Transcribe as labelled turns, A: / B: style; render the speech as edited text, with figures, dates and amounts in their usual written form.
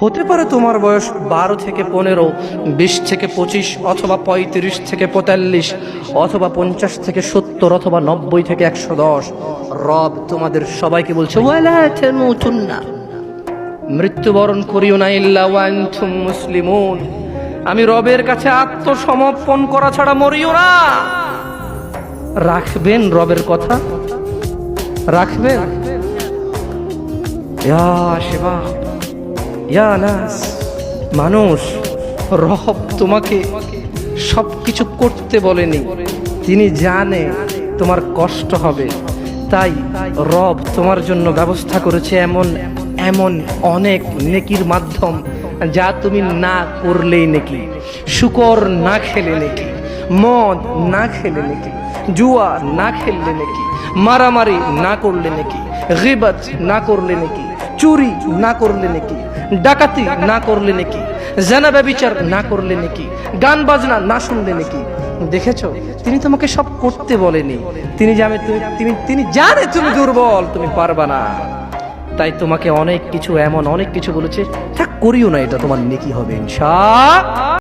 A: হতে পারে তোমার বয়স 12 থেকে 15, 20 থেকে 25, অথবা 35 থেকে 45, অথবা 50 থেকে 70, অথবা 90 থেকে 110। রব তোমাদের সবাইকে বলছে ওয়ালা তামুতুন্না, মৃত্যুবরণ করিও না ইল্লা ওয়া আনতুম মুসলিমুন। আমি রবের কাছে আত্মসমর্পণ করা ছাড়া মরিও না। রাখবেন রবের কথা? রাখবেন? ইয়া শিবা, ইয়া নাস, মানুষ, রব তোমাকে সবকিছু করতে বলেনি। তিনি জানে তোমার কষ্ট হবে, তাই রব তোমার জন্য ব্যবস্থা করেছে এমন এমন অনেক নেকির মাধ্যম, যা তুমি না করলেই নেকি। শুকর না খেলে নেকি, মদ না খেলে নেকি, জুয়া না খেললে নেকি, মারামারি না করলে নেকি, গীবত না করলে নেকি, চুরি না করলে নেকি, ডাকাতি না করলে নেকি, জিনা ব্যভিচার না করলে নেকি, গান বাজনা না শুনলে নেকি। দেখেছো, তিনি তোমাকে সব করতে বলেনি। তিনি জানে তুমি দুর্বল, তুমি পারবা না, তাই তোমাকে অনেক কিছু, এমন অনেক কিছু বলেছে, তা করিও না, এটা তোমার নেকি হবে ইনশাআল্লাহ।